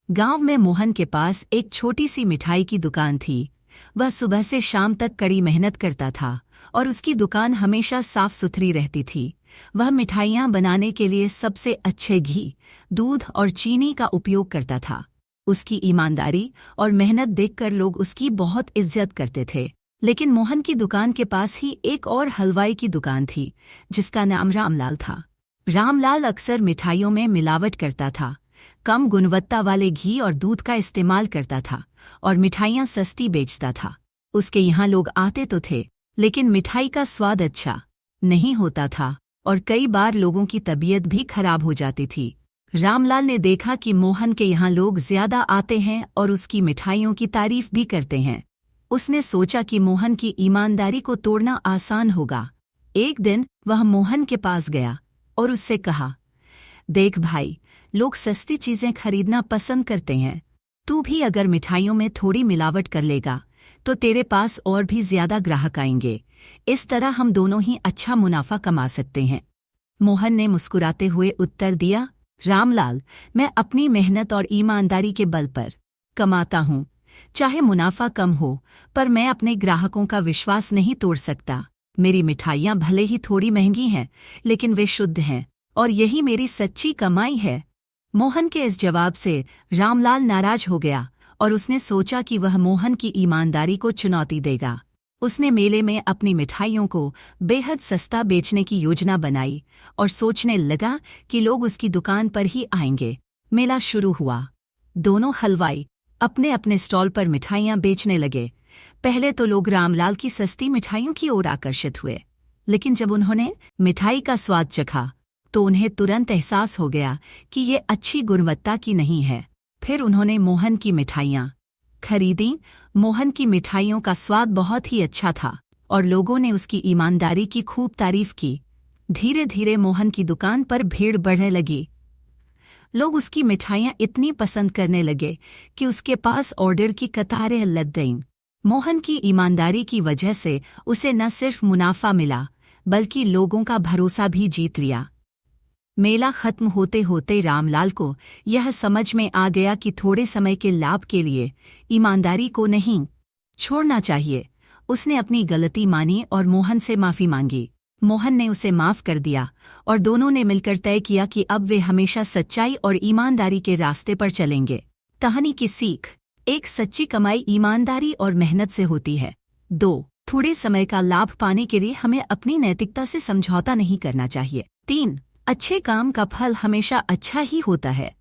गांव में मोहन के पास एक छोटी सी मिठाई की दुकान थी। वह सुबह से शाम तक कड़ी मेहनत करता था और उसकी दुकान हमेशा साफ सुथरी रहती थी। वह मिठाइयाँ बनाने के लिए सबसे अच्छे घी, दूध और चीनी का उपयोग करता था। उसकी ईमानदारी और मेहनत देखकर लोग उसकी बहुत इज्जत करते थे। लेकिन मोहन की दुकान के पास ही एक और हलवाई की दुकान थी, जिसका नाम रामलाल था। रामलाल अक्सर मिठाइयों में मिलावट करता था, कम गुणवत्ता वाले घी और दूध का इस्तेमाल करता था और मिठाइयाँ सस्ती बेचता था। उसके यहाँ लोग आते तो थे, लेकिन मिठाई का स्वाद अच्छा नहीं होता था और कई बार लोगों की तबीयत भी खराब हो जाती थी। रामलाल ने देखा कि मोहन के यहाँ लोग ज्यादा आते हैं और उसकी मिठाइयों की तारीफ भी करते हैं। उसने सोचा कि मोहन की ईमानदारी को तोड़ना आसान होगा। एक दिन वह मोहन के पास गया और उससे कहा, देख भाई, लोग सस्ती चीजें खरीदना पसंद करते हैं। तू भी अगर मिठाइयों में थोड़ी मिलावट कर लेगा तो तेरे पास और भी ज्यादा ग्राहक आएंगे। इस तरह हम दोनों ही अच्छा मुनाफा कमा सकते हैं। मोहन ने मुस्कुराते हुए उत्तर दिया, रामलाल, मैं अपनी मेहनत और ईमानदारी के बल पर कमाता हूँ। चाहे मुनाफा कम हो, पर मैं अपने ग्राहकों का विश्वास नहीं तोड़ सकता। मेरी मिठाइयाँ भले ही थोड़ी महंगी हैं, लेकिन वे शुद्ध हैं और यही मेरी सच्ची कमाई है। मोहन के इस जवाब से रामलाल नाराज हो गया और उसने सोचा कि वह मोहन की ईमानदारी को चुनौती देगा। उसने मेले में अपनी मिठाइयों को बेहद सस्ता बेचने की योजना बनाई और सोचने लगा कि लोग उसकी दुकान पर ही आएंगे। मेला शुरू हुआ। दोनों हलवाई अपने अपने स्टॉल पर मिठाइयाँ बेचने लगे। पहले तो लोग रामलाल की सस्ती मिठाइयों की ओर आकर्षित हुए, लेकिन जब उन्होंने मिठाई का स्वाद चखा तो उन्हें तुरंत एहसास हो गया कि ये अच्छी गुणवत्ता की नहीं है। फिर उन्होंने मोहन की मिठाइयाँ खरीदी। मोहन की मिठाइयों का स्वाद बहुत ही अच्छा था और लोगों ने उसकी ईमानदारी की खूब तारीफ की। धीरे धीरे मोहन की दुकान पर भीड़ बढ़ने लगी। लोग उसकी मिठाइयाँ इतनी पसंद करने लगे कि उसके पास ऑर्डर की कतारें लग गईं। मोहन की ईमानदारी की वजह से उसे न सिर्फ मुनाफा मिला, बल्कि लोगों का भरोसा भी जीत लिया। मेला खत्म होते होते रामलाल को यह समझ में आ गया कि थोड़े समय के लाभ के लिए ईमानदारी को नहीं छोड़ना चाहिए। उसने अपनी गलती मानी और मोहन से माफ़ी मांगी। मोहन ने उसे माफ़ कर दिया और दोनों ने मिलकर तय किया कि अब वे हमेशा सच्चाई और ईमानदारी के रास्ते पर चलेंगे। कहानी की सीख: एक, सच्ची कमाई ईमानदारी और मेहनत से होती है। 2, थोड़े समय का लाभ पाने के लिए हमें अपनी नैतिकता से समझौता नहीं करना चाहिए। 3, अच्छे काम का फल हमेशा अच्छा ही होता है।